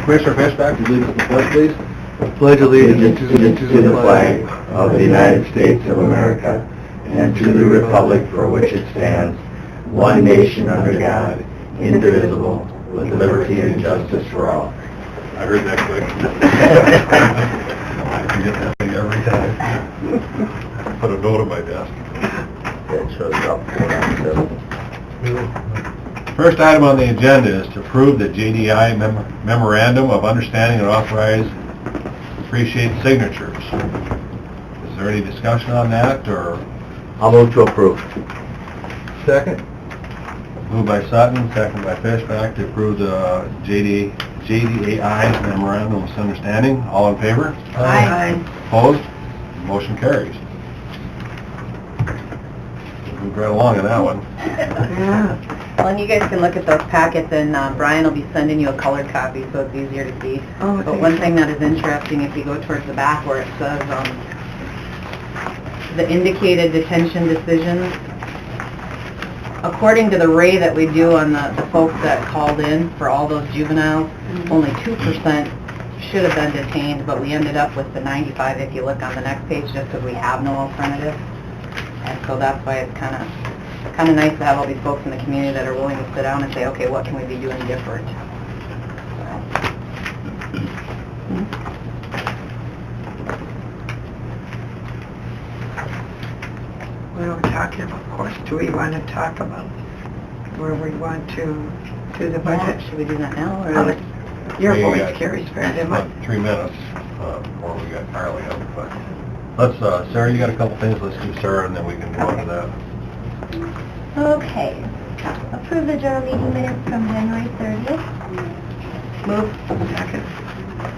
Commissioner Fishback, would you lead us in the pledge, please? Pledge allegiance to the flag of the United States of America and to the republic for which it stands, one nation under God, indivisible, with liberty and justice for all. I heard that quick. I forget that thing every time. I put a note on my desk. It shows up 497. First item on the agenda is to approve the JDI Memorandum of Understanding and authorize appreciate signatures. Is there any discussion on that, or? I'll move to approve. Second. Moved by Sutton, second by Fishback to approve the JDAI Memorandum of Understanding. All in favor? Aye. Opposed? Motion carries. Moved right along in that one. Yeah. Well, and you guys can look at those packets, and Brian will be sending you a colored copy, so it's easier to see. Oh, But one thing that is interesting, if you go towards the back where it says the indicated detention decisions, according to the rate that we do on the folks that called in for all those juveniles, only 2% should have been detained, but we ended up with the 95 if you look on the next page, just because we have no alternative. And so that's why it's kind of nice to have all these folks in the community that are willing to sit down and say, okay, what can we be doing different? Well, we're talking, of course, do we want to talk about where we want to do the budget? Should we do that now, or? Your Yeah, voice carries very much. About 3 minutes before we got Carly up, but let's, Sarah, you got a couple things, let's do Sarah, and then we can go on to that. Okay. Approve the journal meeting minutes from January 30th. Move. Second.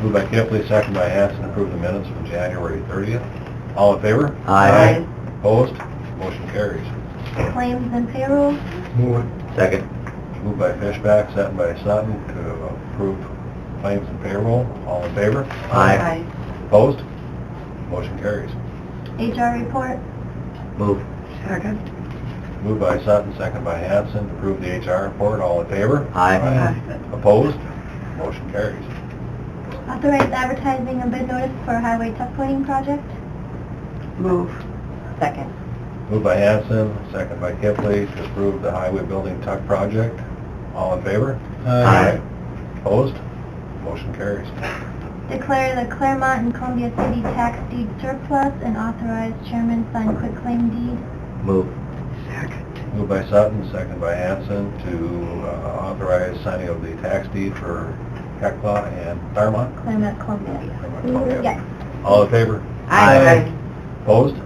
Moved by Kipley, second by Hanson, approve the minutes from January 30th. All in favor? Aye. Opposed? Motion carries. Claims and payroll. Move Second. Moved by Fishback, second by Sutton to approve claims and payroll. All in favor? Aye. Opposed? Motion carries. HR report. Move. Second. Moved by Sutton, second by Hanson, to approve the HR report. All in favor? Aye. Opposed? Motion carries. Authorize advertising a bid notice for highway tuck pointing project. Move. Second. Moved by Hanson, second by Kipley, to approve the highway building tuck project. All in favor? Aye. Opposed? Motion carries. Declare the Claremont and Columbia City tax deed surplus and authorize chairman sign quitclaim deed. Move. Second. Moved by Sutton, second by Hanson, to authorize signing of the tax deed for Hecla and Claremont. Claremont, Columbia. Columbia. Yes. All in favor? Aye. Opposed?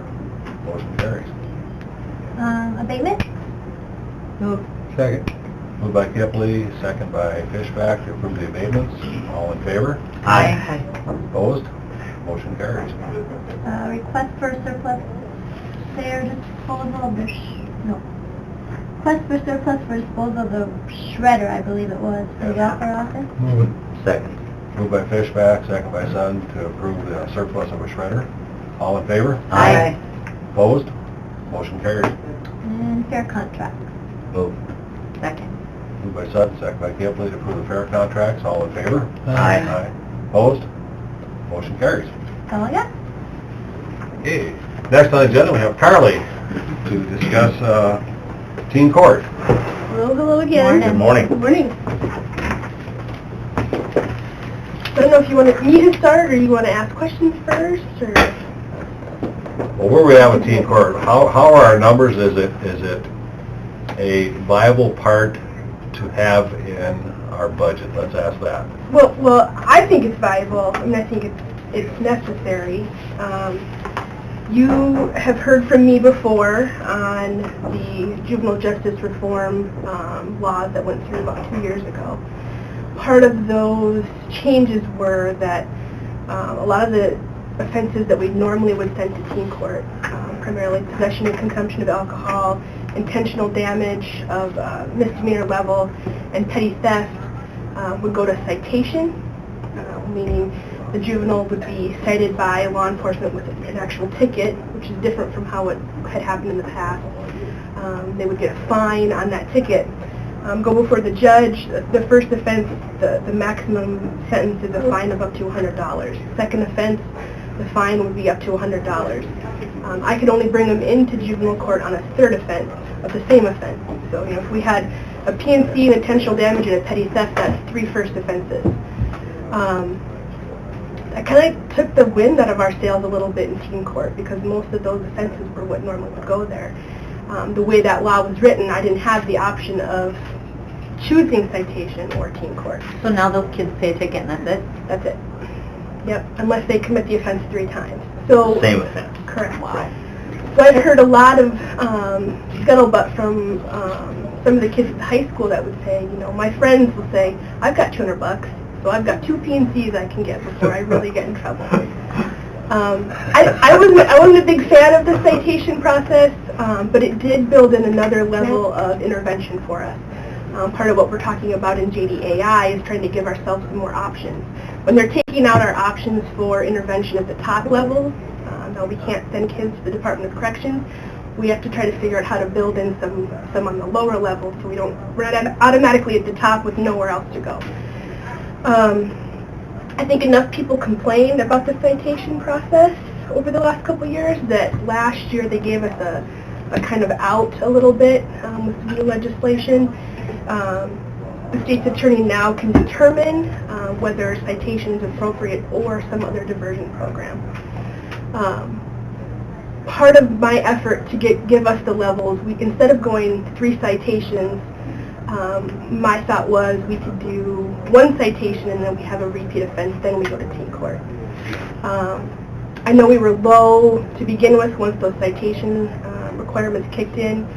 Motion carries. Abatement. Move. Second. Moved by Kipley, second by Fishback, to approve the abatements. All in favor? Aye. Opposed? Motion carries. Request for surplus fair disposal of the request for surplus for disposal of the shredder, I believe it was, for the welfare office. Second. Moved by Fishback, second by Sutton, to approve the surplus of a shredder. All in favor? Aye. Opposed? Motion carries. And fair contract. Move. Second. Moved by Sutton, second by Kipley, to approve the fair contracts. All in favor? Aye. Opposed? Motion carries. That's all I got. Okay. Next on the agenda, we have Carly to discuss teen court. Hello again. Good morning. Good morning. I don't know if you want me to start, or you want to ask questions first, or... Well, where we at with teen court? How are our numbers? Is it a viable part to have in our budget? Let's ask that. Well, I think it's valuable. I mean, I think it's necessary. You have heard from me before on the juvenile justice reform laws that went through about 2 years ago. Part of those changes were that a lot of the offenses that we normally would send to teen court, primarily possession and consumption of alcohol, intentional damage of misdemeanor level, and petty theft, would go to citation, meaning the juvenile would be cited by law enforcement with an actual ticket, which is different from how it had happened in the past. They would get a fine on that ticket, go before the judge. The first offense, the maximum sentence is a fine of up to $100. Second offense, the fine would be up to $100. I could only bring them into juvenile court on a third offense of the same offense. So, if we had a PNC, an intentional damage, and a petty theft, that's 3 first offenses. That kind of took the wind out of our sails a little bit in teen court because most of those offenses were what normally would go there. The way that law was written, I didn't have the option of choosing citation or teen court. So now those kids pay a ticket and that's it? That's it. Yep, unless they commit the offense 3 times. So Same offense. correct. Wow. So I've heard a lot of scuttlebutt from some of the kids at high school that would say, my friends will say, I've got $200, so I've got 2 PNCs I can get before I really get in trouble. I wasn't a big fan of the citation process, but it did build in another level of intervention for us. Part of what we're talking about in JDAI is trying to give ourselves some more options. When they're taking out our options for intervention at the top level, now we can't send kids to the Department of Corrections, we have to try to figure out how to build in some on the lower level so we don't run automatically at the top with nowhere else to go. I think enough people complained about the citation process over the last couple of years that last year they gave us a kind of out a little bit with some new legislation. The state's attorney now can determine whether citation is appropriate or some other diversion program. Part of my effort to give us the levels, instead of going 3 citations, my thought was we could do 1 citation and then we have a repeat offense, then we go to teen court. I know we were low to begin with once those citation requirements kicked in.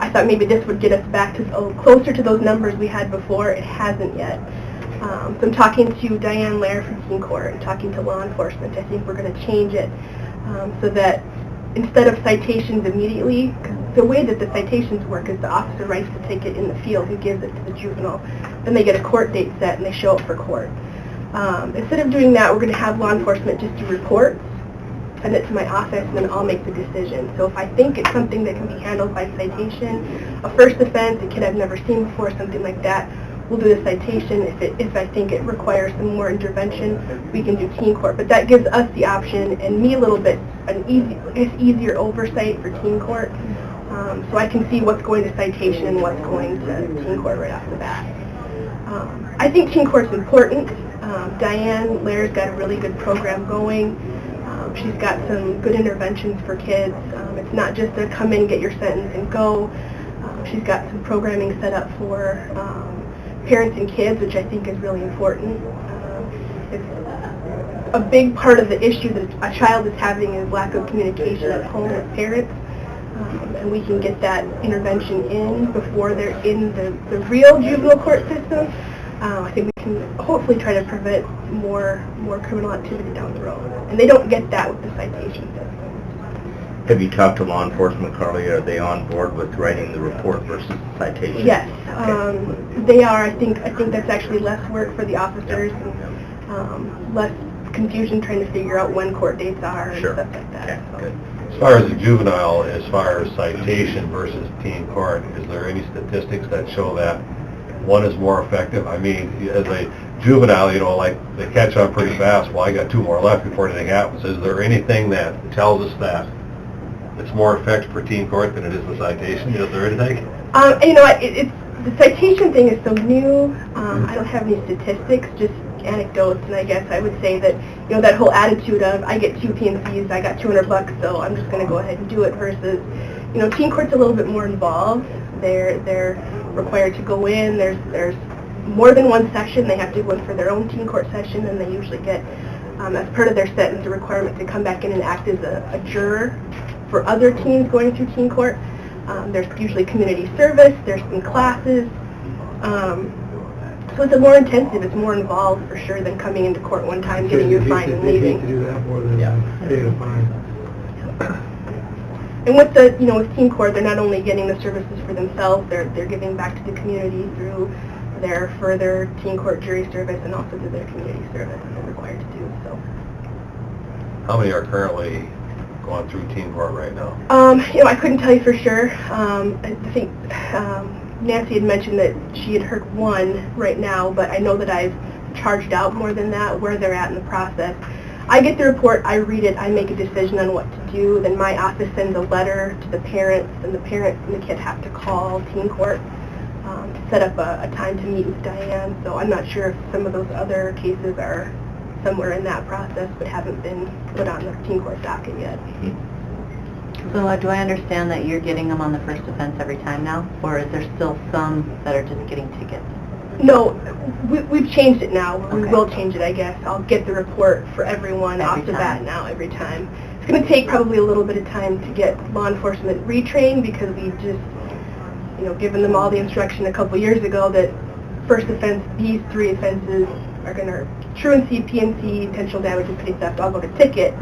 I thought maybe this would get us back to closer to those numbers we had before. It hasn't yet. So I'm talking to Diane Lair from teen court and talking to law enforcement. I think we're going to change it so that instead of citations immediately, the way that the citations work is the officer writes the ticket in the field, who gives it to the juvenile. Then they get a court date set and they show up for court. Instead of doing that, we're going to have law enforcement just do reports, send it to my office, and then I'll make the decision. So if I think it's something that can be handled by citation, a first offense, a kid I've never seen before, something like that, we'll do the citation. If I think it requires some more intervention, we can do teen court. But that gives us the option and me a little bit easier oversight for teen court. So I can see what's going to citation and what's going to teen court right off the bat. I think teen court's important. Diane Lair's got a really good program going. She's got some good interventions for kids. It's not just a come in, get your sentence, and go. She's got some programming set up for parents and kids, which I think is really important. It's a big part of the issue that a child is having is lack of communication at home with parents. And we can get that intervention in before they're in the real juvenile court system. I think we can hopefully try to prevent more criminal activity down the road. And they don't get that with the citation system. Have you talked to law enforcement, Carly? Are they on board with writing the report versus citation? Yes, Okay. they are. I think that's actually less work for the officers and less confusion trying to figure out when court dates are and Sure. stuff like that. Okay, So. good. As far as the juvenile, as far as citation versus teen court, is there any statistics that show that one is more effective? I mean, as a juvenile, like they catch on pretty fast. Well, I got 2 more left before anything happens. Is there anything that tells us that it's more effective for teen court than it is the citation? Is there anything? It's the citation thing is so new. I don't have any statistics, just anecdotes, and I guess I would say that that whole attitude of I get 2 PNCs, I got $200, so I'm just going to go ahead and do it. Versus, teen court's a little bit more involved. They're required to go in. There's more than 1 session. They have to go in for their own teen court session, and they usually get, as part of their sentence, a requirement to come back in and act as a juror for other teens going through teen court. There's usually community service. There's some classes. So it's a more intensive, it's more involved for sure than coming into court one time, getting your fine and leaving. They hate to do that more than pay the fine. And with with teen court, they're not only getting the services for themselves, they're giving back to the community through their further teen court jury service and also through their community service that they're required to do. So. How many are currently going through teen court right now? I couldn't tell you for sure. I think Nancy had mentioned that she had heard one right now, but I know that I've charged out more than that, where they're at in the process. I get the report, I read it, I make a decision on what to do, then my office sends a letter to the parents, and the parents and the kid have to call teen court to set up a time to meet with Diane. So I'm not sure if some of those other cases are somewhere in that process, but haven't been put on the teen court docket yet. So do I understand that you're getting them on the first offense every time now? Or is there still some that are just getting tickets? No, we've changed it now. We Okay. will change it, I guess. I'll get the report for everyone off the bat now every time. It's going to take probably a little bit of time to get law enforcement retrained because we just, given them all the instruction a couple years ago that first offense, these 3 offenses are going to truancy, PNC, intentional damage, and petty theft all go to ticket.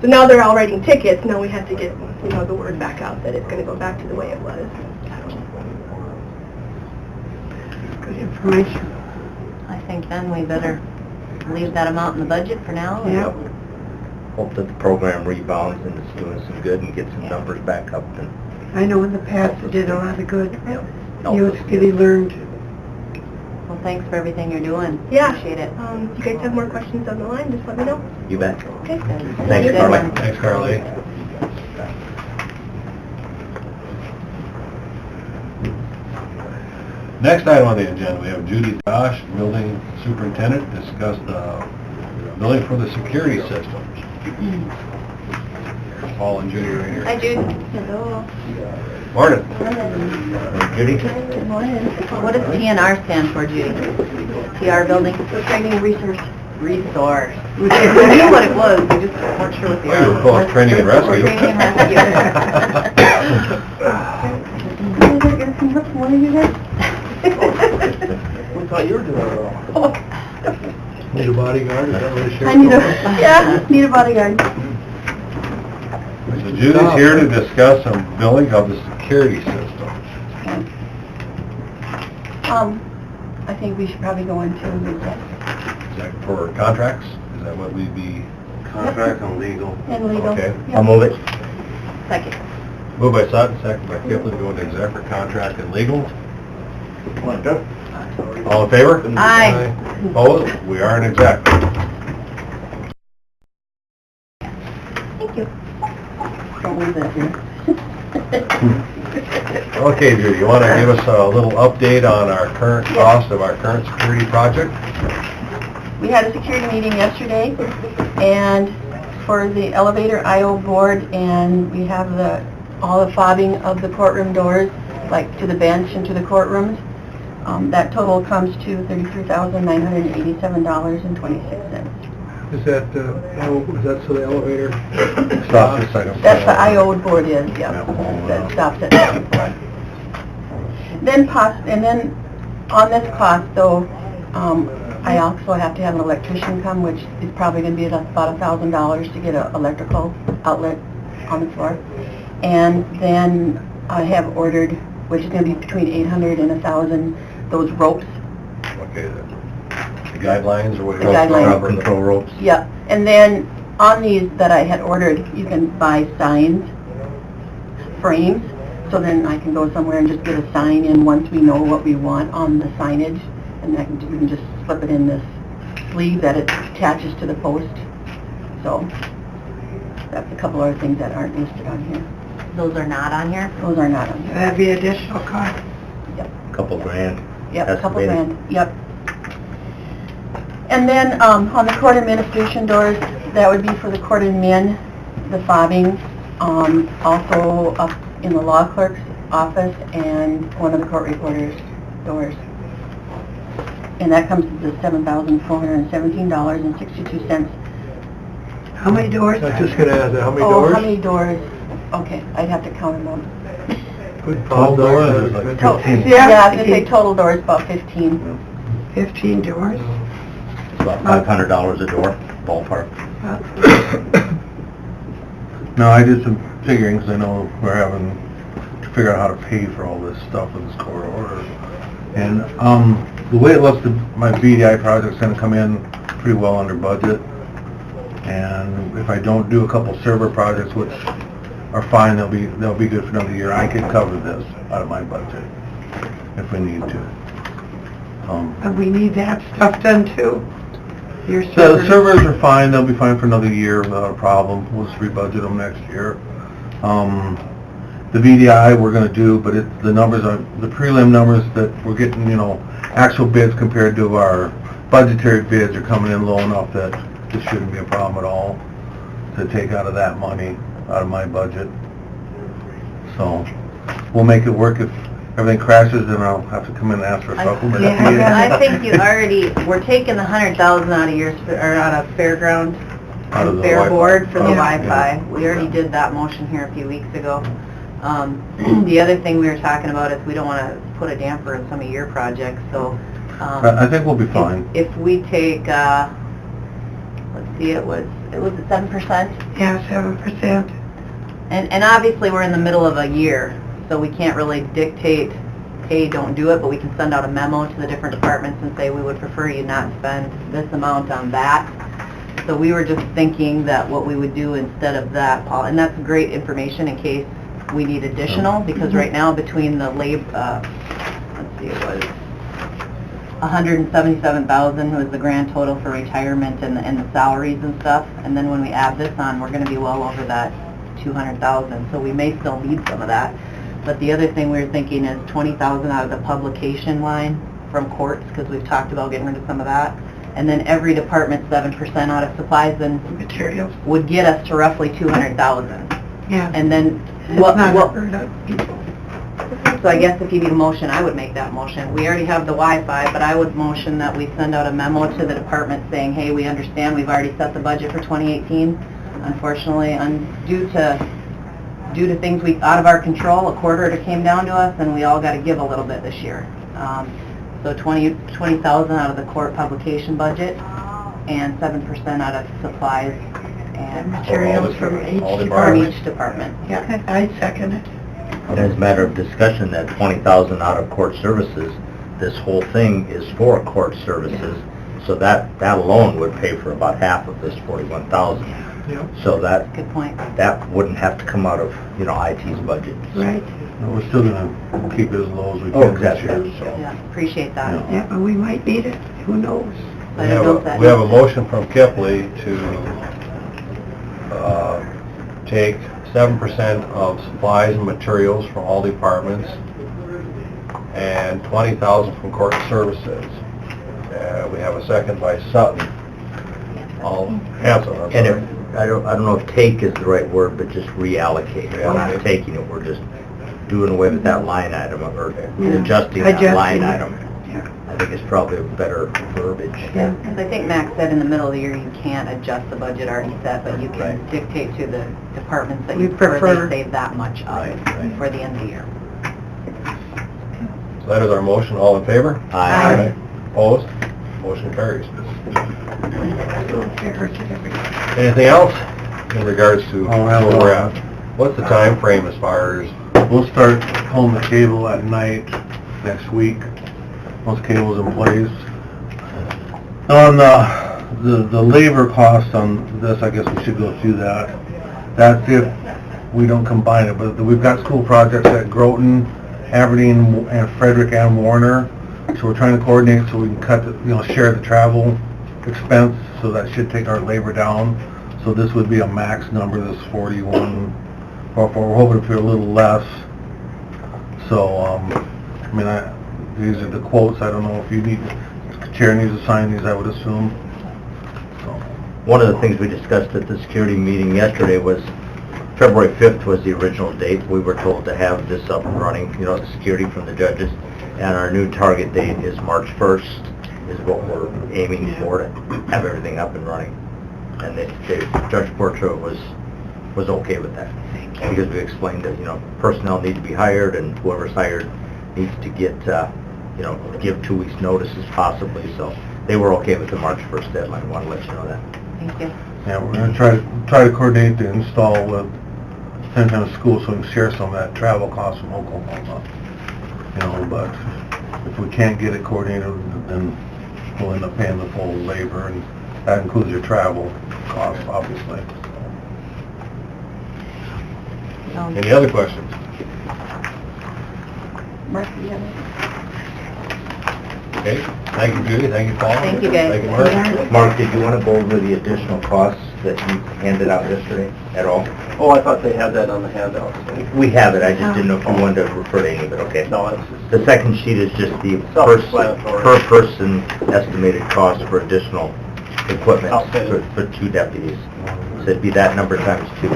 So now they're all writing tickets. Now we have to get, the word back out that it's going to go back to the way it was. Good information. I think then we better leave that amount in the budget for now. Yep. Hope that the program rebounds and it's doing some good and gets some numbers back up. And I know in the past it did a lot of good. help You us really get- learned. Well, thanks for everything you're doing. Yeah. Appreciate it. If you guys have more questions down the line, just let me know. You bet. Okay. Thanks, Good Carly. one. Thanks, Carly. Next item on the agenda, we have Judy Dosh, Building Superintendent, discuss the building for the security systems. Paul and Judy are in here. Hi, Jude. Hello. Morning. Judy? Good morning. What does TNR stand for, Judy? TR Building? Training Resource. Resource. We knew what it was, we just weren't sure what the... We were called Training and Rescue. Training and Rescue. One of you guys? We thought you were doing it all. Need a bodyguard, is that what it should? I need a, need a bodyguard. So Judy's here to discuss some building of the security system. I think we should probably go into exec Is that for contracts? Is that what we'd be... Contract and legal. and legal. Okay. Yep. I'll move it. Second. Moved by Sutton, second by Kipling, going to exec for contract and legal. All in favor? Aye. Opposed? We are in exec. Thank you. Don't leave that here. Okay, Judy, you want to give us a little update on our current cost of our current security project? We had a security meeting yesterday, and for the elevator I/O board, and we have all the fobbing of the courtroom doors, like to the bench and to the courtrooms. That total comes to $33,987.26. Is that, is that so the elevator? Stop just a second. That's the I/O board is, yeah, that stops at the floor. Then and then on this cost though, I also have to have an electrician come, which is probably going to be about $1,000 to get an electrical outlet on the floor. And then I have ordered, which is going to be between $800 and $1,000, those ropes. Okay, the guidelines or what? The guidelines. Control ropes. Yep. And then on these that I had ordered, you can buy signs, frames, so then I can go somewhere and just get a sign in once we know what we want on the signage, and we can just slip it in this sleeve that it attaches to the post. So that's a couple other things that aren't listed on here. Those are not on here? Those are not on here. That'd be additional cost. Yep. Couple grand. Yep, a couple Estimated. grand, yep. And then, on the court administration doors, that would be for the court admin, the fobbing, also up in the law clerk's office and one of the court reporter's doors. And that comes to $7,417.62. How many doors? I was just gonna ask that, how many Oh, doors? how many doors? Okay, I'd have to count them up. Good 12 doors. doors, like To- 15. Yeah, I was gonna say total doors, about 15. 15 doors? It's about $500 a door, ballpark. No, I did some figuring, because I know we're having to figure out how to pay for all this stuff in this court order. And, the way it looks, my VDI project's gonna come in pretty well under budget. And if I don't do a couple server projects, which are fine, they'll be good for another year, I could cover this out of my budget. if we need to. But we need that stuff done too. Your The servers. servers are fine, they'll be fine for another year without a problem, we'll just rebudget them next year. The VDI we're gonna do, but the numbers are, the prelim numbers that we're getting, you know, actual bids compared to our budgetary bids are coming in low enough that this shouldn't be a problem at all to take out of that money, out of my budget. So, we'll make it work. If everything crashes, then I'll have to come in and ask for a supplement. I think you already, we're taking the 100,000 out of yours, or out of fairground, Out of the fair Wi-Fi. board for the Yeah. Wi-Fi. We already did that motion here a few weeks ago. The other thing we were talking about is we don't want to put a damper in some of your projects, so, I think we'll be fine. if we take, let's see, it was at 7%? Yeah, 7%. And obviously, we're in the middle of a year, so we can't really dictate, hey, don't do it, but we can send out a memo to the different departments and say, we would prefer you not spend this amount on that. So we were just thinking that what we would do instead of that, Paul, and that's great information in case we need additional, because right now, between the labor, let's see, it was $177,000 was the grand total for retirement and the salaries and stuff, and then when we add this on, we're gonna be well over that $200,000, so we may still need some of that. But the other thing we were thinking is $20,000 out of the publication line from courts, because we've talked about getting rid of some of that. And then every department 7% out of supplies, and Materials. would get us to roughly $200,000. Yeah. And then It's what, not heard of people. so I guess if you need a motion, I would make that motion. We already have the Wi-Fi, but I would motion that we send out a memo to the department saying, hey, we understand we've already set the budget for 2018. Unfortunately, due to things out of our control, a quarter came down to us, and we all got to give a little bit this year. So 20,000 out of the court publication budget, and 7% out of supplies and Materials from each all from department. each department. Yeah, I second it. And as a matter of discussion, that 20,000 out of court services, this whole thing is for court services, so that alone would pay for about half of this 41,000. Yep. So that Good point. wouldn't have to come out of, you know, IT's budget. Right. We're still gonna keep it as low as we Oh, can this exactly. year, so. Yeah, appreciate that. Yeah. Yeah, but we might need it. Who knows? I don't know if that- We have a motion from Kipley to take 7% of supplies and materials from all departments and 20,000 from court services. We have a second by Sutton. All Hanson, I'm And sorry. I don't know if take is the right word, but just reallocate. We're not Reallocate. taking it, we're just doing away with that line item, or Yeah. adjusting that Adjusting line it. item. Yeah. I think it's probably a better verbiage. Yeah. Because I think Max said in the middle of the year, you can't adjust the budget already set, but you can Right. dictate to the departments that We you prefer prefer- they save that much of Right, right. for the end of the year. So that is our motion. All in favor? Aye. Opposed? Motion carries. Fair to everybody. Anything else in regards to Oh, I have where a we're lot. at? What's the time frame as far as, We'll start pulling the cable at night next week, once cable's in place. On the labor cost on this, I guess we should go through that. That's if we don't combine it, but we've got school projects at Groton, Aberdeen, and Frederick and Warner. So we're trying to coordinate so we can cut, share the travel expense, so that should take our labor down. So this would be a max number, this 41, or we're hoping for a little less. So, these are the quotes, I don't know if you need, chair needs to sign these, I would assume. So, One of the things we discussed at the security meeting yesterday was February 5th was the original date. We were told to have this up and running, the security from the judges. And our new target date is March 1st, is what we're aiming for, to have everything up and running. And Judge Portra was okay with that. Because we explained that, personnel need to be hired, and whoever's hired needs to get, give 2 weeks' notices possibly. So they were okay with the March 1st deadline. I want to let you know that. Thank you. yeah, we're gonna try to coordinate the install with San Antonio School so we can share some of that travel cost from Oklahoma. But if we can't get it coordinated, then we'll end up paying the full labor, and that includes your travel costs, obviously. any other questions? Mark, do you have any? Okay, thank you, Judy, thank you, Paul. Thank you, guys. Thank you, Mark. Mark, did you want to go over the additional costs that you handed out yesterday at all? Oh, I thought they had that on the handout. We have it, I just didn't know if you wanted to refer to any of it, okay? No, it's just The second sheet is just the Self-explanatory. per person estimated cost for additional equipment Outfitted. for 2 deputies. So it'd be that number times 2.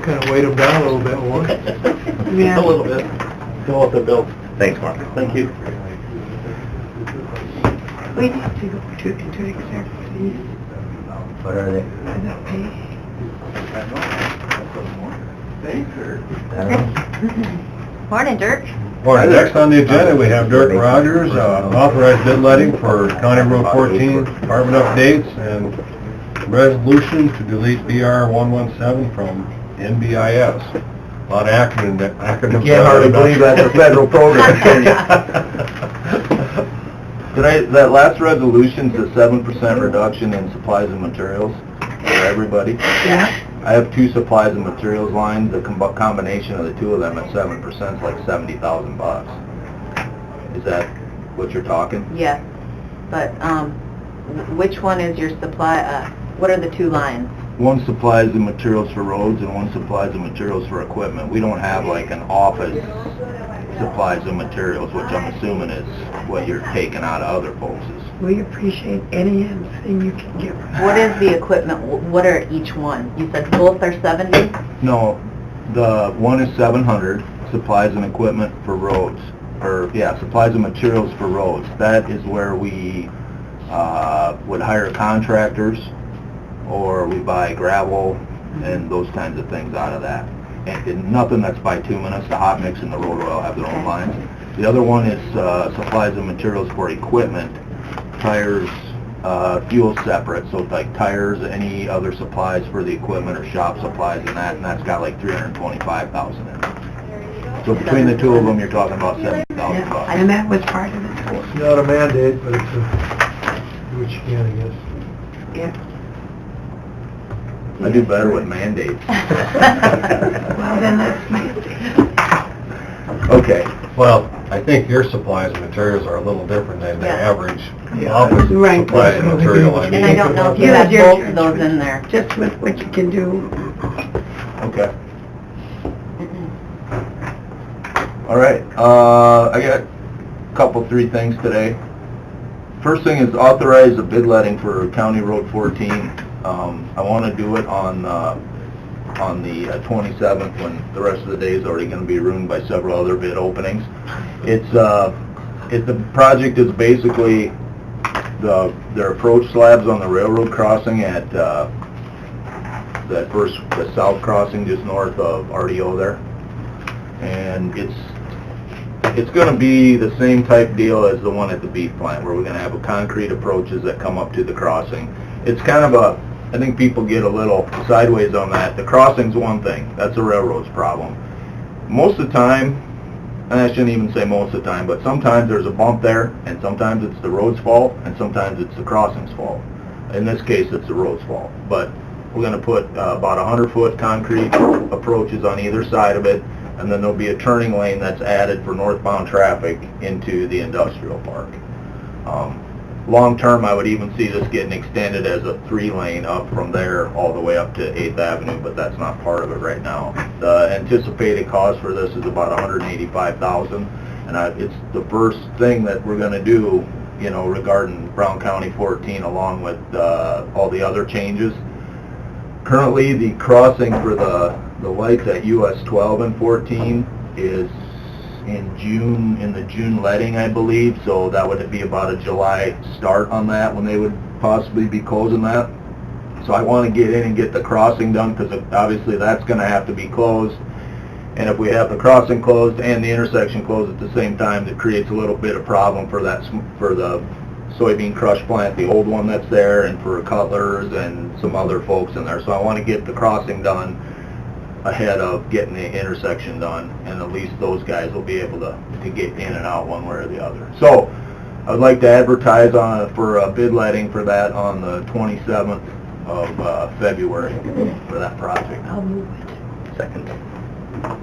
Kind of weight them down a little bit more. a little bit. Go with the bill. Thanks, Mark. Thank you. We need to go into exec, please. What are they? For the pay. Morning, Dirk. All right, next on the agenda, we have Dirk Rogers, authorized bid letting for County Road 14, department updates, and resolution to delete BR 117 from NBIS. A lot of acronyms. Can't hardly believe that's a federal program, can you? That last resolution's a 7% reduction in supplies and materials for everybody. Yeah. I have 2 supplies and materials lines, the combination of the 2 of them at 7% is like $70,000. Is that what you're talking? Yes, but, which one is your supply, what are the 2 lines? One supplies and materials for roads and one supplies and materials for equipment. We don't have like an office supplies and materials, which I'm assuming is what you're taking out of other folks'. We appreciate anything you can give us. What is the equipment, what are each one? You said both are 70? No, the one is 700, supplies and equipment for roads, or, yeah, supplies and materials for roads. That is where we, would hire contractors, or we buy gravel, and those kinds of things out of that. And nothing that's bituminous, the hot mix and the road oil have their own lines. The other one is, supplies and materials for equipment, tires, fuel separate, so like tires, any other supplies for the equipment or shop supplies and that's got like $325,000 in it. So between the 2 of them, you're talking about $70,000 bucks. And that was part of it. It's not a mandate, but it's a, do what you can, I guess. Yeah. I do better with mandates. Well, then that's my thing. Okay. Well, I think your supplies and materials are a little different than the Yeah. average Yeah. office Right. supplies and material. I And I mean, don't know if you Use have your both of judgment. those in there. Just with what you can do. Okay. All right, I got a couple, 3 things today. First thing is authorize a bid letting for County Road 14. I want to do it on the 27th, when the rest of the day is already going to be ruined by several other bid openings. The project is basically their approach slabs on the railroad crossing at the south crossing just north of RDO there. And it's going to be the same type deal as the one at the beef plant, where we're going to have concrete approaches that come up to the crossing. It's kind of I think people get a little sideways on that. The crossing's one thing, that's the railroad's problem. Most of the time, and I shouldn't even say most of the time, but sometimes there's a bump there, and sometimes it's the road's fault, and sometimes it's the crossing's fault. In this case, it's the road's fault. But we're going to put about 100-foot concrete approaches on either side of it, and then there'll be a turning lane that's added for northbound traffic into the industrial park. Long term, I would even see this getting extended as a 3-lane up from there all the way up to 8th Avenue, but that's not part of it right now. The anticipated cost for this is about $185,000, and it's the first thing that we're going to do, you know, regarding Brown County 14, along with all the other changes. Currently, the crossing for the lights at US 12 and 14 is in the June letting, I believe, so that would be about a July start on that, when they would possibly be closing that. So I want to get in and get the crossing done, because obviously that's going to have to be closed. And if we have the crossing closed and the intersection closed at the same time, that creates a little bit of problem for the soybean crush plant, the old one that's there, and for Cutler's and some other folks in there. So I want to get the crossing done ahead of getting the intersection done, and at least those guys will be able to get in and out one way or the other. So I'd like to advertise for a bid letting for that on the 27th of February for that project. I'll move it. Second.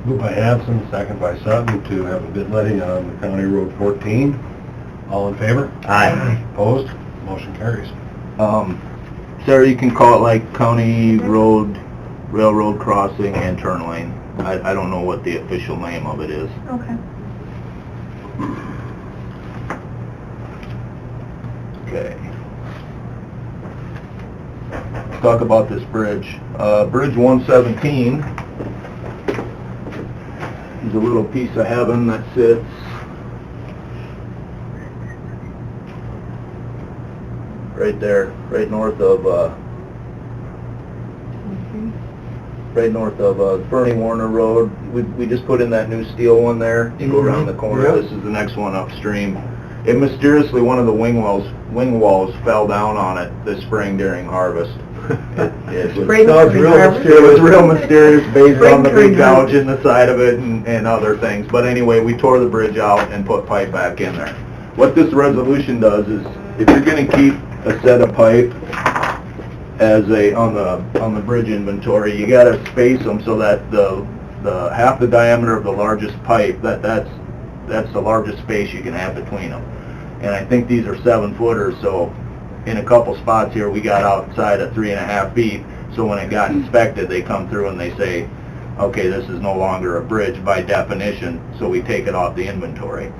Moved by Hanson, second by Sutton, to have a bid letting on County Road 14. All in favor? Aye. Opposed? Motion carries. Sarah, you can call it like county road, railroad crossing and turn lane. I don't know what the official name of it is. Okay. Okay. Talk about this bridge. Bridge 117 is a little piece of heaven that sits right there, right north of Bernie Warner Road. We just put in that new steel one there. You go around the corner. Yep. This is the next one upstream. It mysteriously, one of the wing walls fell down on it this spring during harvest. It was Spring No, it's during real harvest? it was real mysterious based Spring on the during big gouge harvest. in the side of it and other things. But anyway, we tore the bridge out and put pipe back in there. What this resolution does is, if you're going to keep a set of pipe as on the bridge inventory, you got to space them so that the half the diameter of the largest pipe, that's the largest space you can have between them. And I think these are 7-footers, so in a couple spots here, we got outside of 3.5 feet. So when it got inspected, they come through and they say, okay, this is no longer a bridge by definition, so we take it off the inventory.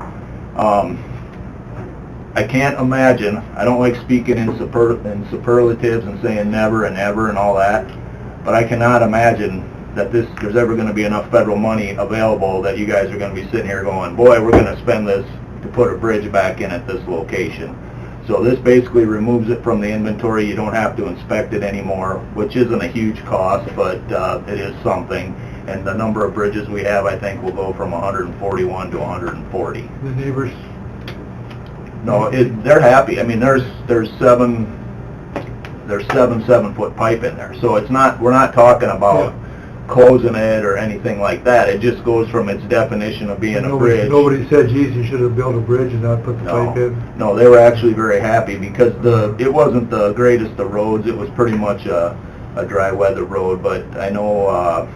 I can't imagine, I don't like speaking in superlatives and saying never and ever and all that, but I cannot imagine that there's ever going to be enough federal money available that you guys are going to be sitting here going, boy, we're going to spend this to put a bridge back in at this location. So this basically removes it from the inventory. You don't have to inspect it anymore, which isn't a huge cost, but it is something. And the number of bridges we have, I think, will go from 141 to 140. The neighbors. No, they're happy. I mean, there's seven 7-foot pipe in there. So it's not, we're not talking about closing it or anything like that. It just goes from its definition of being a bridge. Nobody said, geez, you should have built a bridge and not put the pipe in? No, they were actually very happy because it wasn't the greatest of roads. It was pretty much a dry weather road, but I know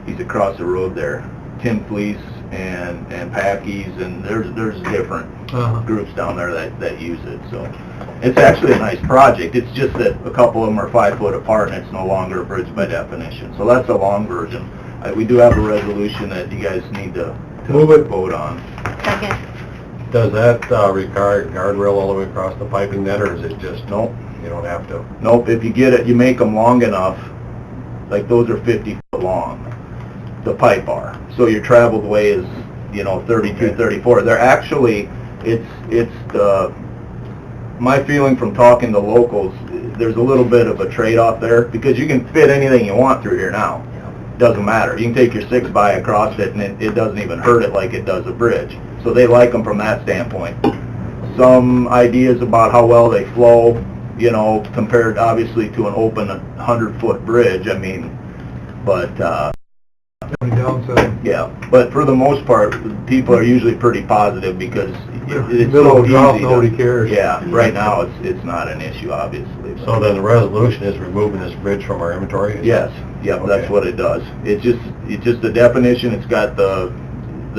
he's across the road there, Tim Fleece and Packies, and there's different groups down there that use it. So it's actually a nice project. It's just that a couple of them are 5 foot apart and it's no longer a bridge by definition. So that's the long version. We do have a resolution that you guys need to Move it. vote on. Second. Does that require guardrail all the way across the piping then, or is it just, Nope. you don't have to? Nope, if you get it, you make them long enough, like those are 50 foot long, the pipe are. So your traveled way is, 32, 34. They're actually, my feeling from talking to locals, there's a little bit of a trade-off there, because you can fit anything you want through here now. Doesn't matter. You can take your 6x across it, and it doesn't even hurt it like it does a bridge. So they like them from that standpoint. Some ideas about how well they flow, compared obviously to an open 100-foot bridge, I mean, but, Downside. yeah, but for the most part, people are usually pretty positive because it's Middle so of drought, easy. nobody cares. Yeah, right now it's not an issue, obviously. So then the resolution is removing this bridge from our inventory? Yes, yep, that's Okay. what it does. It's just the definition. It's got the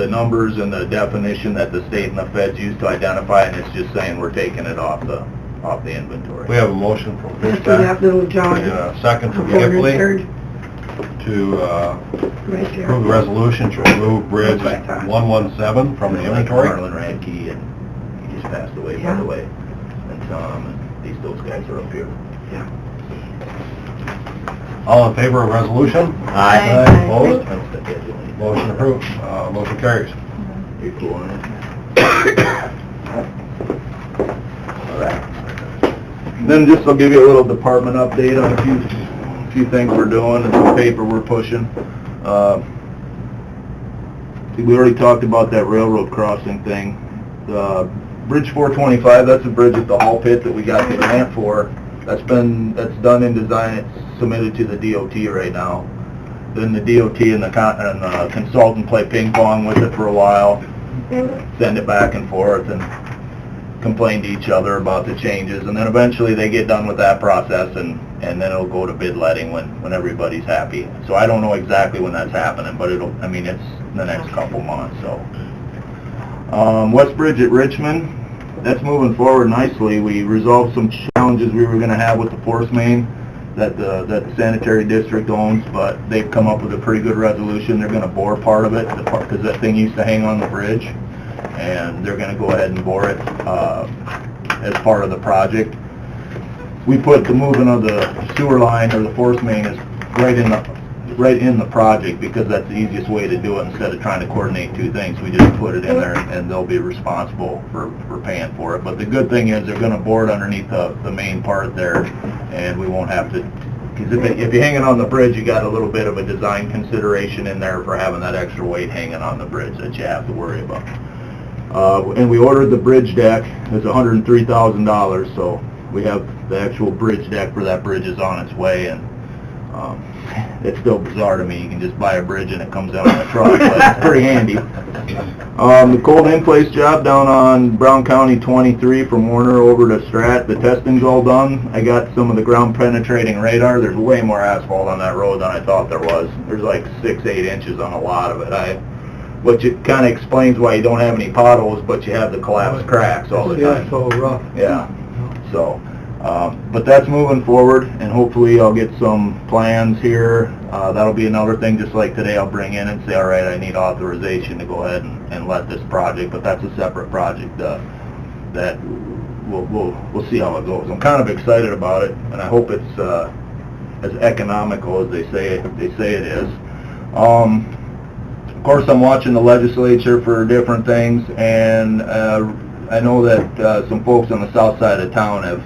numbers and the definition that the state and the feds use to identify, and it's just saying we're taking it off the inventory. We have a motion from After that little jog. and a second from Corner Gipley third, to right there. approve the resolution to remove bridge That's what I thought. 117 from the inventory. Marlon Radke, and he just passed away, by Yeah. the way. And Tom, and those guys are up here. All in favor of resolution? Aye. Opposed? That's the scheduling. Motion approved. Motion carries. You're cool on it? All right. Then just I'll give you a little department update on a few things we're doing and some paper we're pushing. We already talked about that railroad crossing thing. Bridge 425, that's a bridge at the Hall Pit that we got the grant for. That's done in design. It's submitted to the DOT right now. Then the DOT and the consultant play ping pong with it for a while, send it back and forth and complain to each other about the changes, and then eventually they get done with that process, and then it'll go to bid letting when everybody's happy. So I don't know exactly when that's happening, but it's the next couple months. So West Bridge at Richmond, that's moving forward nicely. We resolved some challenges we were gonna have with the force main that the sanitary district owns, but they've come up with a pretty good resolution. They're gonna bore part of it, because that thing used to hang on the bridge, and they're gonna go ahead and bore it, as part of the project. We put the moving of the sewer line, or the force main, is right in the project, because that's the easiest way to do it instead of trying to coordinate two things. We just put it in there, and they'll be responsible for paying for it. But the good thing is they're gonna bore it underneath the main part there, and we won't have to, because if you're hanging on the bridge, you got a little bit of a design consideration in there for having that extra weight hanging on the bridge that you have to worry about. And we ordered the bridge deck. It's $103,000, so we have the actual bridge deck for that bridge is on its way, and it's still bizarre to me. You can just buy a bridge and it comes out on a truck, but it's pretty handy. The cold in-place job down on Brown County 23 from Warner over to Strat, the testing's all done. I got some of the ground penetrating radar. There's way more asphalt on that road than I thought there was. There's like 6-8 inches on a lot of it. Which it kind of explains why you don't have any potholes, but you have the collapsed cracks all the time. Yeah, so rough. Yeah, so, but that's moving forward, and hopefully I'll get some plans here. That'll be another thing, just like today, I'll bring in and say, all right, I need authorization to go ahead and let this project, but that's a separate project, that we'll see how it goes. I'm kind of excited about it, and I hope it's as economical as they say it is. Of course, I'm watching the legislature for different things, and I know that some folks on the south side of town have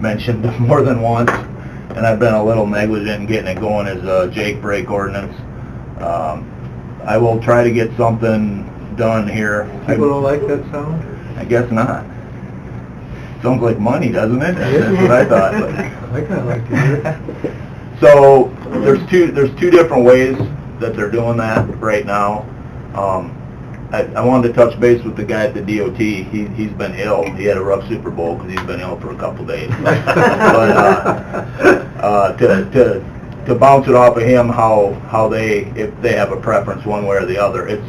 mentioned more than once, and I've been a little negligent in getting it going as a Jake break ordinance. I will try to get something done here. People don't like that sound? I guess not. Sounds like money, doesn't it? That's what I thought. But. I kind of like to hear it. So there's two different ways that they're doing that right now. I wanted to touch base with the guy at the DOT. He's been ill. He had a rough Super Bowl because he's been ill for a couple days. But to bounce it off of him, how if they have a preference one way or the other. It's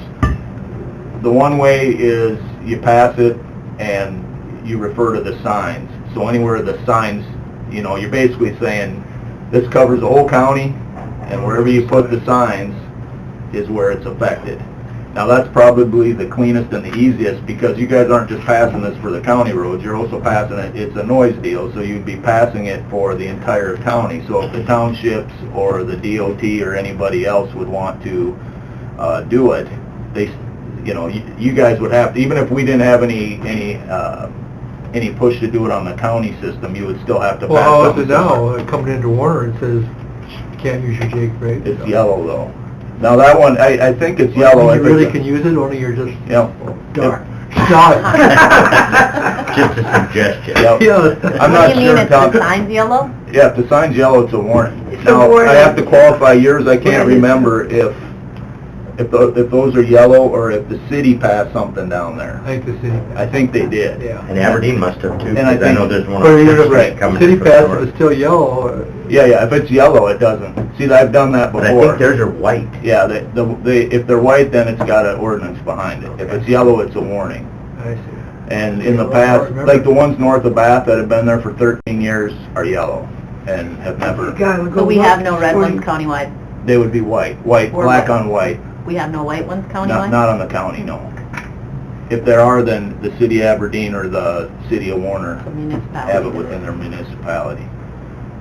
the one way is you pass it and you refer to the signs. So anywhere the signs, you're basically saying this covers the whole county, and wherever you put the signs is where it's affected. Now that's probably the cleanest and the easiest, because you guys aren't just passing this for the county roads, you're also passing it, it's a noise deal, so you'd be passing it for the entire county. So if the townships or the DOT or anybody else would want to do it, you guys would have to, even if we didn't have any push to do it on the county system, you would still have to pass. Well, how is it now? Coming into Warner, it says you can't use your Jake brake. It's yellow though. Now that one, I think it's yellow. You really can use it, only you're just... Yep. Dark. Just a suggestion. Yep. Yeah. I'm not What do you sure, mean, if Tom. the sign's yellow? Yeah, if the sign's yellow, it's a warning. It's a Now, warning. I have to qualify yours. I can't remember if those are yellow or if the city passed something down there. I think the city. I think they did. Yeah. And Aberdeen must have too, And I because I know think- there's one But on even Sixth Street if coming city from the pass, north. if it's still yellow, Yeah, if it's yellow, it doesn't. See, I've done that before. But I think theirs are white. Yeah, if they're white, then it's got an ordinance behind it. If it's yellow, it's a warning. I see. And in the Yeah, past, I remember. like the ones north of Bath that have been there for 13 years are yellow and have never, So we have no red ones countywide? they would be white, Or black white. on white. We have no white ones Not countywide? on the county, no. If there are, then the city of Aberdeen or the city of Warner The municipality. have it within their municipality.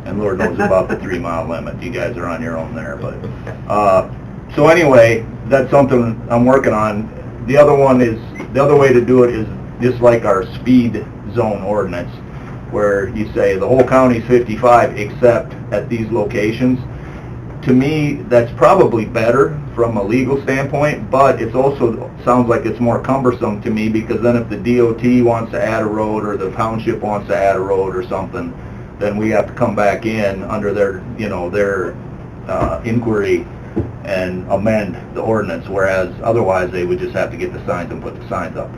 And Lord knows about the 3-mile limit. You guys are on your own there, but, so anyway, that's something I'm working on. The other way to do it is just like our speed zone ordinance, where you say the whole county's 55 except at these locations. To me, that's probably better from a legal standpoint, but it's also sounds like it's more cumbersome to me, because then if the DOT wants to add a road or the township wants to add a road or something, then we have to come back in under their inquiry and amend the ordinance, whereas otherwise they would just have to get the signs and put the signs up.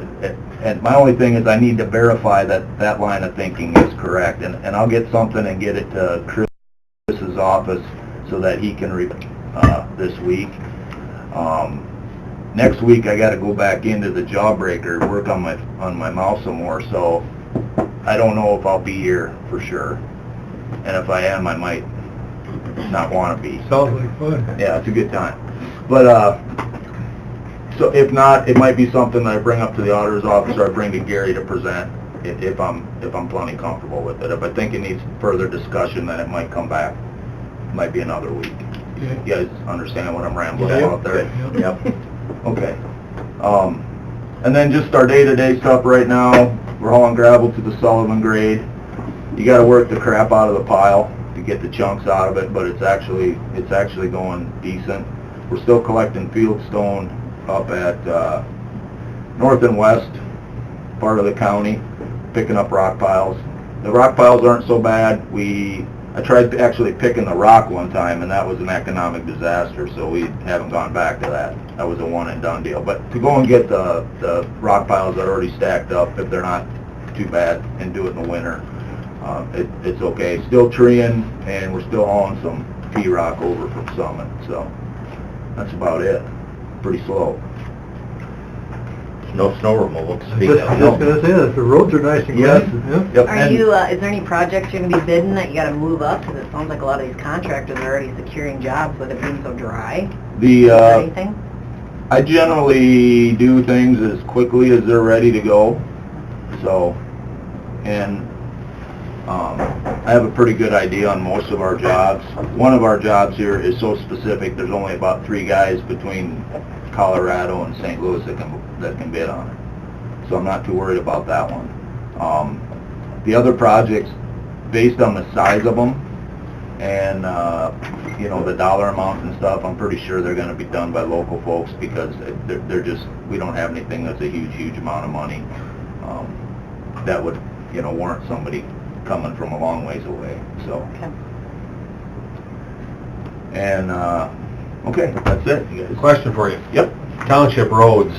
And my only thing is I need to verify that line of thinking is correct, and I'll get something and get it to Chris's office so that he can this week. Next week, I gotta go back into the Jawbreaker, work on my mouth some more, so I don't know if I'll be here for sure. And if I am, I might not wanna be. Sounds like fun. Yeah, it's a good time. But, so if not, it might be something that I bring up to the auditor's office or I bring to Gary to present if I'm plenty comfortable with it. If I think it needs further discussion, then it might come back. Might be another week. You guys understand what I'm rambling about there? Yep. Okay. And then just our day-to-day stuff right now, we're hauling gravel to the Sullivan grade. You gotta work the crap out of the pile to get the chunks out of it, but it's actually going decent. We're still collecting field stone up at north and west part of the county, picking up rock piles. The rock piles aren't so bad. I tried actually picking the rock one time, and that was an economic disaster, so we haven't gone back to that. That was a one and done deal. But to go and get the rock piles that are already stacked up, if they're not too bad, and do it in the winter, it's okay. Still treeing, and we're still hauling some P-rock over from Summit, so that's about it. Pretty slow. No snow removal to speak Just of. gonna say that, the roads are nice and Yeah. grassy, Yep. Are and- you, is there any projects you're gonna be bidding that you gotta move up? Because it sounds like a lot of these contractors are already securing jobs with it being so dry. Is there anything? I generally do things as quickly as they're ready to go, so, and I have a pretty good idea on most of our jobs. One of our jobs here is so specific, there's only about 3 guys between Colorado and St. Louis that can bid on it, so I'm not too worried about that one. The other projects, based on the size of them, and, you know, the dollar amount and stuff, I'm pretty sure they're gonna be done by local folks because they're just, we don't have anything that's a huge amount of money, that would, you know, warrant somebody coming from a long ways away, so. Okay. And, okay, that's it, you guys. Question for you. Yep. Township roads,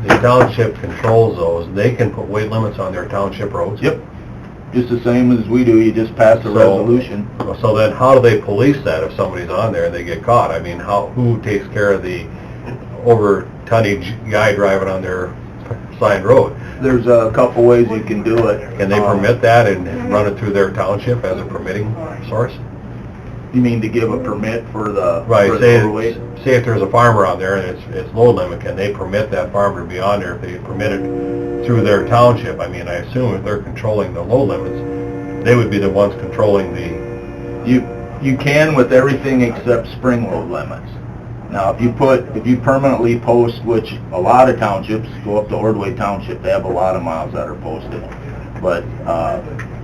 the township controls those, they can put weight limits on their township roads? Yep. Just the same as we do, you just pass a So- resolution. So then how do they police that if somebody's on there and they get caught? I mean, who takes care of the over tonnage guy driving on their signed road? There's a couple ways you can do it. Can they permit that and run it through their township as a permitting source? You mean to give a permit for the... Right, for the say overweight? if there's a farmer on there and it's load limit, can they permit that farmer to be on there if they permit it through their township? I mean, I assume if they're controlling the load limits, they would be the ones controlling the... You can with everything except spring load limits. Now, if you permanently post, which a lot of townships, go up to Ordway Township, they have a lot of miles that are posted. But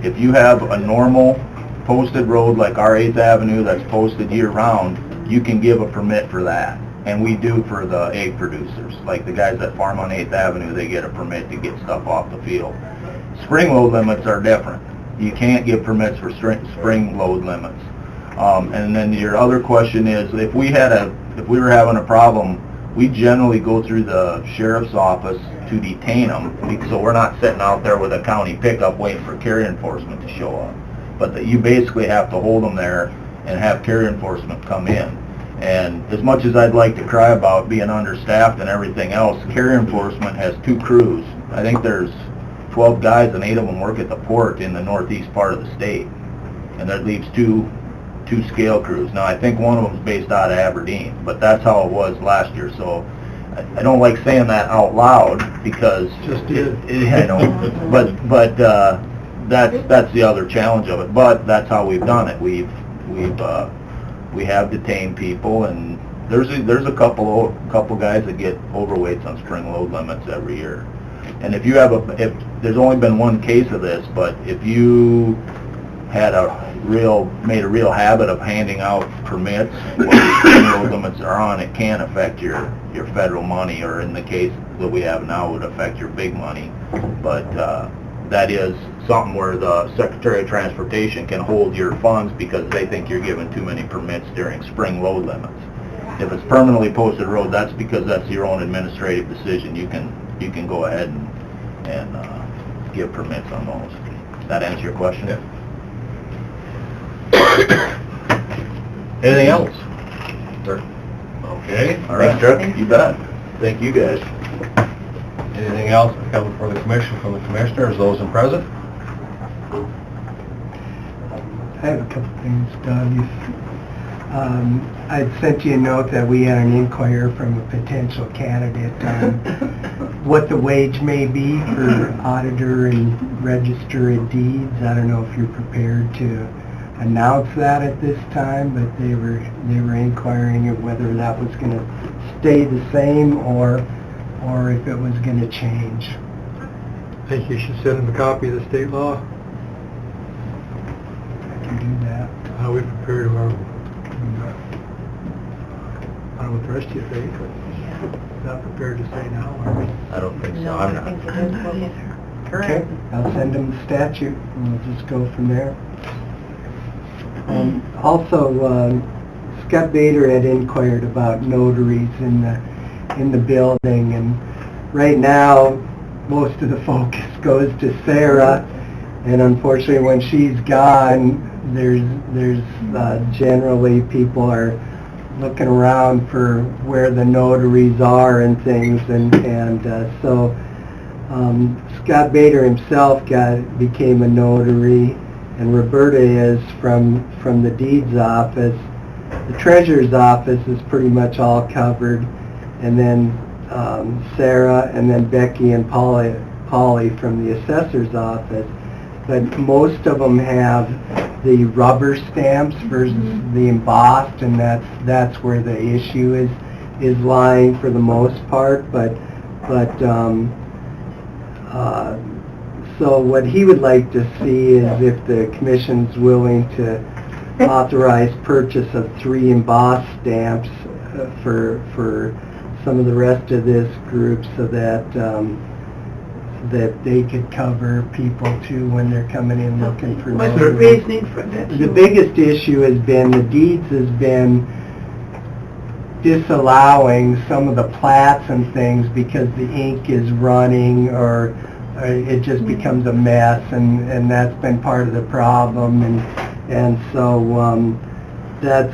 if you have a normal posted road like our 8th Avenue that's posted year-round, you can give a permit for that. And we do for the egg producers. Like the guys that farm on 8th Avenue, they get a permit to get stuff off the field. Spring load limits are different. You can't give permits for spring load limits. And then your other question is, if we were having a problem, we generally go through the sheriff's office to detain them, so we're not sitting out there with a county pickup waiting for carrier enforcement to show up. But that you basically have to hold them there and have carrier enforcement come in. And as much as I'd like to cry about being understaffed and everything else, carrier enforcement has 2 crews. I think there's 12 guys and 8 of them work at the port in the northeast part of the state. And that leaves two scale crews. Now, I think one of them is based out of Aberdeen, but that's how it was last year, so I don't like saying that out loud because... Just did. I know, but that's the other challenge of it, but that's how we've done it. We have detained people, and there's a couple guys that get overweights on spring load limits every year. And if there's only been one case of this, but if you had made a real habit of handing out permits when the spring load limits are on, it can affect your federal money, or in the case that we have now, would affect your big money. But that is something where the Secretary of Transportation can hold your funds because they think you're giving too many permits during spring load limits. If it's permanently posted road, that's because that's your own administrative decision. You can go ahead and give permits on those. That answer your question? Yeah. Anything else? Okay. All right, Chuck, you bet. Thank you, guys. Anything else coming for the commission from the commissioners, those in present? I have a couple things, Doug. I'd sent you a note that we had an inquiry from a potential candidate on what the wage may be for auditor and register of deeds. I don't know if you're prepared to announce that at this time, but they were inquiring of whether that was going to stay the same or if it was going to change. I think you should send them a copy of the state law, I can do that. how we prepared our, I don't know what the rest of you think, but not prepared to say now, are we? I don't think so, No, I'm I not. think it is what is Okay, correct. I'll send them the statute, and we'll just go from there. Also, Scott Bader had inquired about notaries in the building, and right now, most of the focus goes to Sarah, and unfortunately, when she's gone, there's generally people are looking around for where the notaries are and things, and so Scott Bader himself became a notary, and Roberta is from the deeds office. The treasurer's office is pretty much all covered, and then Sarah, and then Becky and Polly from the assessor's office. But most of them have the rubber stamps versus the embossed, and that's where the issue is lying for the most part. So what he would like to see is if the commission's willing to authorize purchase of 3 embossed stamps for some of the rest of this group, so that they could cover people too when they're coming in looking for What's the notaries. reasoning for that? The biggest issue has been, the deeds has been disallowing some of the plats and things because the ink is running, or it just becomes a mess, and that's been part of the problem, and so that's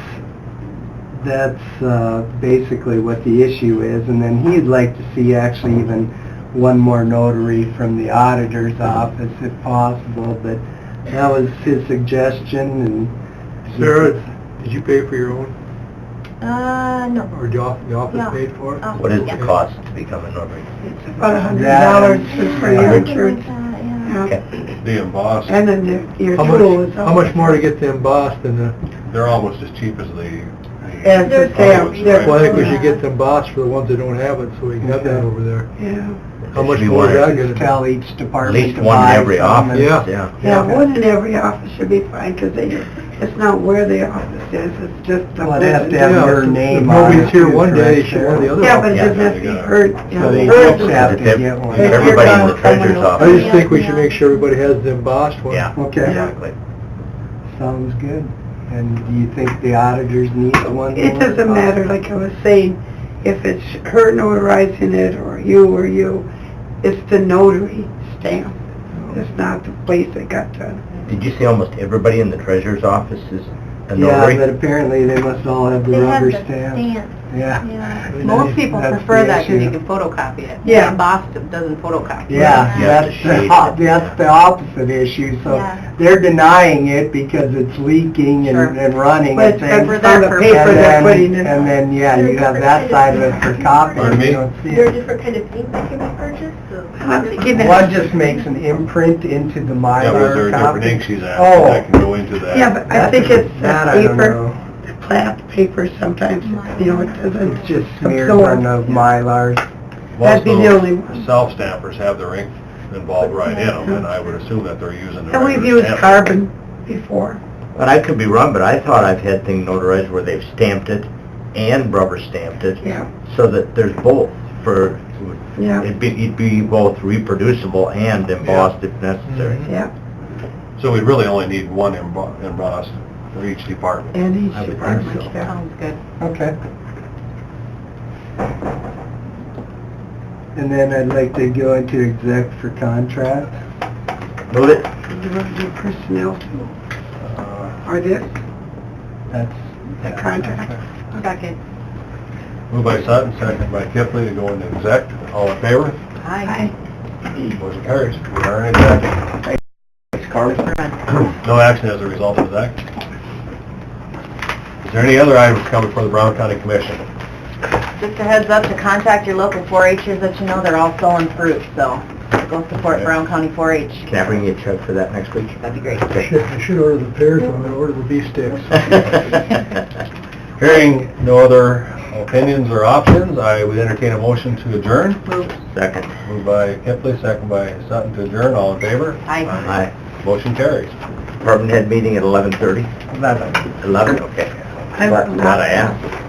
basically what the issue is. And then he'd like to see actually even one more notary from the auditor's office if possible, but that was his suggestion. And Sarah, did you pay for your own, No. or the office Yeah. paid for it? What is the cost to become a notary? It's about $100 just for your insurance. Yeah. Okay. The embossed, And then your How tool much, is how much more to get the embossed than the, they're almost as cheap as the As the stamps, Right. well, I think we should get the embossed for the ones that don't have it, so we can have that over there. Yeah. How much Should be more is one- that just gonna be? tell each At department least to one in buy every some, office, and- Yeah. Yeah, one in every office should be fine, because it's not where the office is, it's just the Well, it has to person. have Yeah, your if name on nobody's it, here too, one day, correct, they should one the other. Yeah, but it Yeah, doesn't have to be they gotta- heard, you So they know, each heard. have to If get ev- one. if everybody in the treasurer's I office. just think we should make sure everybody has the embossed one. Yeah, Okay. exactly. Sounds good. And do you think the auditors need one? It more? doesn't matter, like I was saying, if it's her notarizing it, or you, it's the notary stamp. It's not the place that got done. Did you say almost everybody in the treasurer's office is a Yeah, notary? but apparently they must all have the They have rubber the stamp. stamp. Yeah. Yeah. Most people That's prefer the that because you issue. can photocopy it. Yeah. Embossed doesn't photocopy. Yeah, You have to that's shade it. that's the opposite issue, so Yeah. they're denying it because it's leaking Sure. and running But and it's things. for on that the purpose. paper they're putting it And on. then, yeah, you have that side of it for copy. Pardon me? You don't see Is there a it. different kind of ink that can be purchased? I'm thinking that- One just makes an imprint into the Yeah, but is there Mylar a different copy. ink she's at Oh. that can go into that? Yeah, but I think it's the That I don't paper, know. the plat paper sometimes, you know, it doesn't It's just smeared on absorb. the Mylars. Most That'd be of the those only one. self-stampers have their ink involved right in them, and I would assume that they're using the And we've regular used stamp. carbon before. But I could be wrong, but I thought I've had things notarized where they've stamped it and rubber stamped it, Yeah, so that there's both for, yeah, it'd be both reproducible and embossed if necessary. yeah. So we really only need one embossed for each department. And each I would think department, so. yeah. Sounds good. Okay. And then I'd like to go into exec for contract. Move it. Do you want to do personnel too, or this, That's the contract? Second. Moved by Sutton, second by Kipling to go into exec. All in favor? Aye. Motion carries. We are in exec. Thanks, Carly. No action as a result of exec. Is there any other items coming before the Brown County Commission? Just a heads up to contact your local 4-Hers that you know, they're all selling fruit, so go support Brown County 4-H. Can I bring you a check for that next week? That'd be great. I should order the pears, I'm gonna order the beef sticks. Hearing no other opinions or options, I would entertain a motion to adjourn. Second. Moved by Kipling, second by Sutton to adjourn. All in favor? Aye. Aye. Motion carries. Department head meeting at 11:30? 11. 11, okay. I'm Glad I asked.